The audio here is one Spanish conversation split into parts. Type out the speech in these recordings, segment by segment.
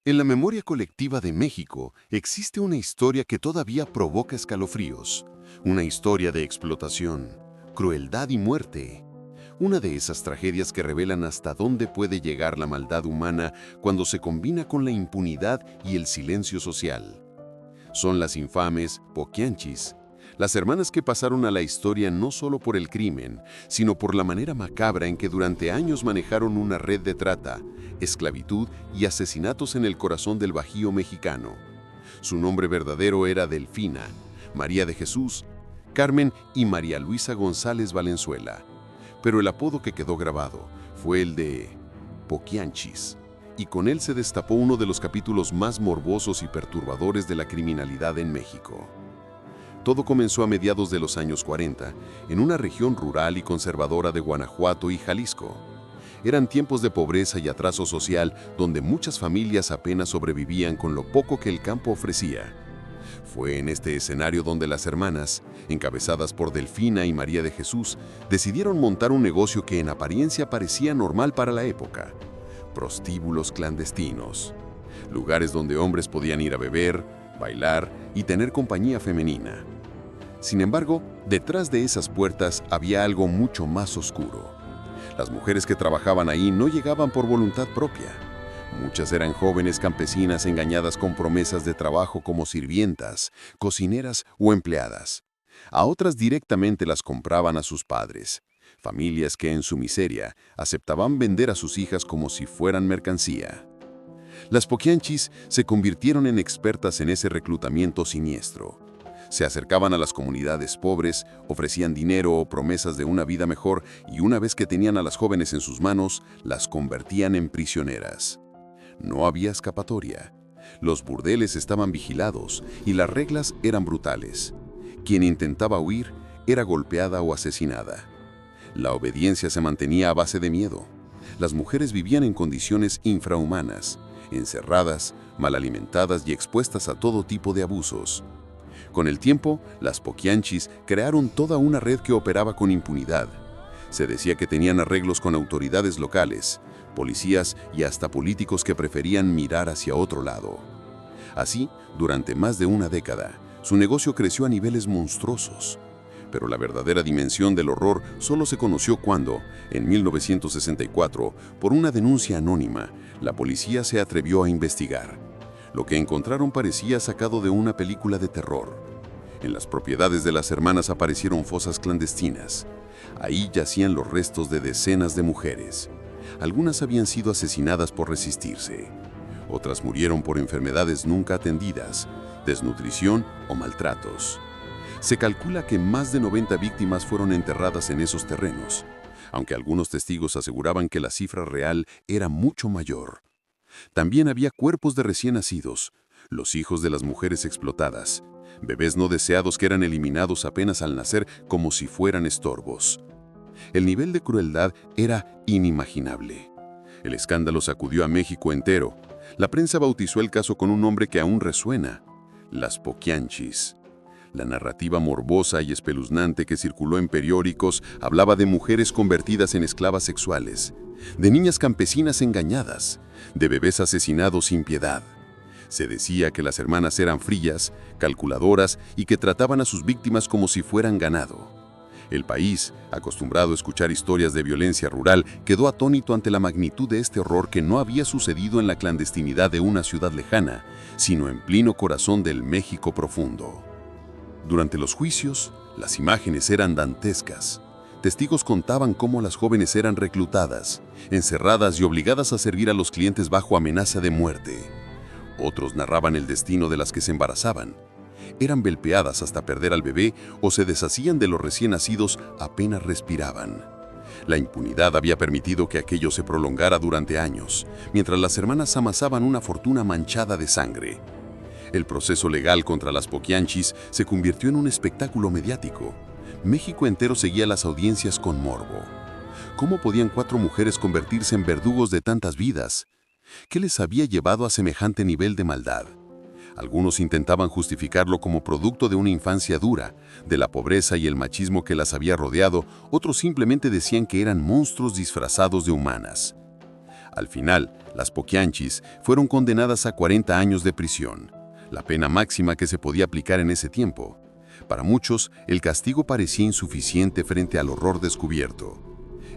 En la memoria colectiva de México existe una historia que todavía provoca escalofríos, una historia de explotación, crueldad y muerte. Una de esas tragedias que revelan hasta dónde puede llegar la maldad humana cuando se combina con la impunidad y el silencio social. Son las infames Poquianchis, las hermanas que pasaron a la historia no solo por el crimen, sino por la manera macabra en que durante años manejaron una red de trata, esclavitud y asesinatos en el corazón del Bajío mexicano. Su nombre verdadero era Delfina, María de Jesús, Carmen y María Luisa González Valenzuela. Pero el apodo que quedó grabado fue el de Poquianchis, y con él se destapó uno de los capítulos más morbosos y perturbadores de la criminalidad en México. Todo comenzó a mediados de los años 40, en una región rural y conservadora de Guanajuato y Jalisco. Eran tiempos de pobreza y atraso social donde muchas familias apenas sobrevivían con lo poco que el campo ofrecía. Fue en este escenario donde las hermanas, encabezadas por Delfina y María de Jesús, decidieron montar un negocio que en apariencia parecía normal para la época: prostíbulos clandestinos, lugares donde hombres podían ir a beber, bailar y tener compañía femenina. Sin embargo, detrás de esas puertas había algo mucho más oscuro. Las mujeres que trabajaban ahí no llegaban por voluntad propia. Muchas eran jóvenes campesinas engañadas con promesas de trabajo como sirvientas, cocineras o empleadas. A otras directamente las compraban a sus padres, familias que en su miseria aceptaban vender a sus hijas como si fueran mercancía. Las Poquianchis se convirtieron en expertas en ese reclutamiento siniestro. Se acercaban a las comunidades pobres, ofrecían dinero o promesas de una vida mejor y una vez que tenían a las jóvenes en sus manos, las convertían en prisioneras. No había escapatoria. Los burdeles estaban vigilados y las reglas eran brutales. Quien intentaba huir era golpeada o asesinada. La obediencia se mantenía a base de miedo. Las mujeres vivían en condiciones infrahumanas, encerradas, mal alimentadas y expuestas a todo tipo de abusos. Con el tiempo, las Poquianchis crearon toda una red que operaba con impunidad. Se decía que tenían arreglos con autoridades locales, policías y hasta políticos que preferían mirar hacia otro lado. Así, durante más de una década, su negocio creció a niveles monstruosos. Pero la verdadera dimensión del horror solo se conoció cuando, en 1964, por una denuncia anónima, la policía se atrevió a investigar. Lo que encontraron parecía sacado de una película de terror. En las propiedades de las hermanas aparecieron fosas clandestinas. Ahí yacían los restos de decenas de mujeres. Algunas habían sido asesinadas por resistirse. Otras murieron por enfermedades nunca atendidas, desnutrición o maltratos. Se calcula que más de 90 víctimas fueron enterradas en esos terrenos, aunque algunos testigos aseguraban que la cifra real era mucho mayor. También había cuerpos de recién nacidos, los hijos de las mujeres explotadas, bebés no deseados que eran eliminados apenas al nacer como si fueran estorbos. El nivel de crueldad era inimaginable. El escándalo sacudió a México entero. La prensa bautizó el caso con un nombre que aún resuena: las Poquianchis. La narrativa morbosa y espeluznante que circuló en periódicos hablaba de mujeres convertidas en esclavas sexuales, de niñas campesinas engañadas, de bebés asesinados sin piedad. Se decía que las hermanas eran frías, calculadoras y que trataban a sus víctimas como si fueran ganado. El país, acostumbrado a escuchar historias de violencia rural, quedó atónito ante la magnitud de este horror que no había sucedido en la clandestinidad de una ciudad lejana, sino en pleno corazón del México profundo. Durante los juicios, las imágenes eran dantescas. Testigos contaban cómo las jóvenes eran reclutadas, encerradas y obligadas a servir a los clientes bajo amenaza de muerte. Otros narraban el destino de las que se embarazaban. Eran golpeadas hasta perder al bebé o se deshacían de los recién nacidos apenas respiraban. La impunidad había permitido que aquello se prolongara durante años, mientras las hermanas amasaban una fortuna manchada de sangre. El proceso legal contra las Poquianchis se convirtió en un espectáculo mediático. México entero seguía las audiencias con morbo. ¿Cómo podían 4 mujeres convertirse en verdugos de tantas vidas? ¿Qué les había llevado a semejante nivel de maldad? Algunos intentaban justificarlo como producto de una infancia dura, de la pobreza y el machismo que las había rodeado, otros simplemente decían que eran monstruos disfrazados de humanas. Al final, las Poquianchis fueron condenadas a 40 años de prisión, la pena máxima que se podía aplicar en ese tiempo. Para muchos, el castigo parecía insuficiente frente al horror descubierto.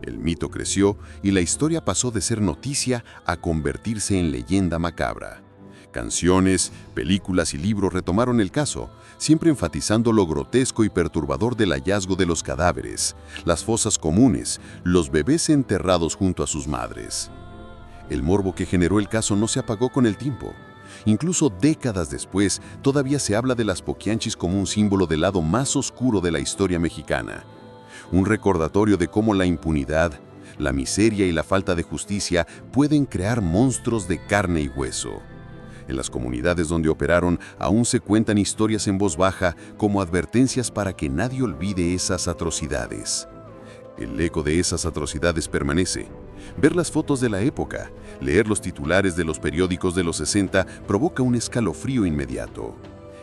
El mito creció y la historia pasó de ser noticia a convertirse en leyenda macabra. Canciones, películas y libros retomaron el caso, siempre enfatizando lo grotesco y perturbador del hallazgo de los cadáveres, las fosas comunes, los bebés enterrados junto a sus madres. El morbo que generó el caso no se apagó con el tiempo. Incluso décadas después, todavía se habla de las Poquianchis como un símbolo del lado más oscuro de la historia mexicana. Un recordatorio de cómo la impunidad, la miseria y la falta de justicia pueden crear monstruos de carne y hueso. En las comunidades donde operaron aún se cuentan historias en voz baja como advertencias para que nadie olvide esas atrocidades. El eco de esas atrocidades permanece. Ver las fotos de la época, leer los titulares de los periódicos de los 60 provoca un escalofrío inmediato.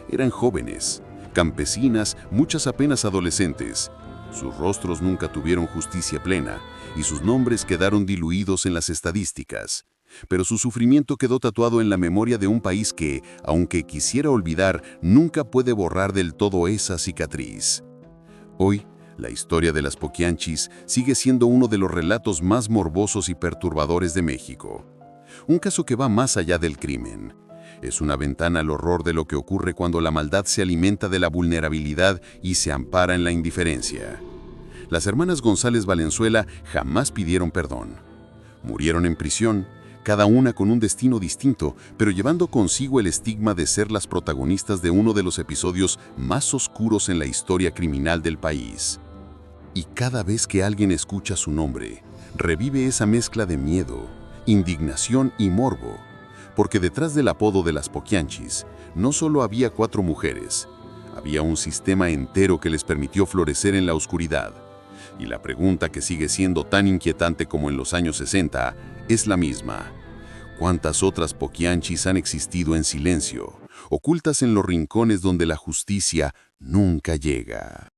Eran jóvenes, campesinas, muchas apenas adolescentes. Sus rostros nunca tuvieron justicia plena y sus nombres quedaron diluidos en las estadísticas. Pero su sufrimiento quedó tatuado en la memoria de un país que, aunque quisiera olvidar, nunca puede borrar del todo esa cicatriz. Hoy, la historia de las Poquianchis sigue siendo uno de los relatos más morbosos y perturbadores de México. Un caso que va más allá del crimen. Es una ventana al horror de lo que ocurre cuando la maldad se alimenta de la vulnerabilidad y se ampara en la indiferencia. Las hermanas González Valenzuela jamás pidieron perdón. Murieron en prisión, cada una con un destino distinto, pero llevando consigo el estigma de ser las protagonistas de uno de los episodios más oscuros en la historia criminal del país. Y cada vez que alguien escucha su nombre, revive esa mezcla de miedo, indignación y morbo, porque detrás del apodo de las Poquianchis no solo había 4 mujeres, había un sistema entero que les permitió florecer en la oscuridad. Y la pregunta que sigue siendo tan inquietante como en los años 60 es la misma. ¿Cuántas otras Poquianchis han existido en silencio, ocultas en los rincones donde la justicia nunca llega?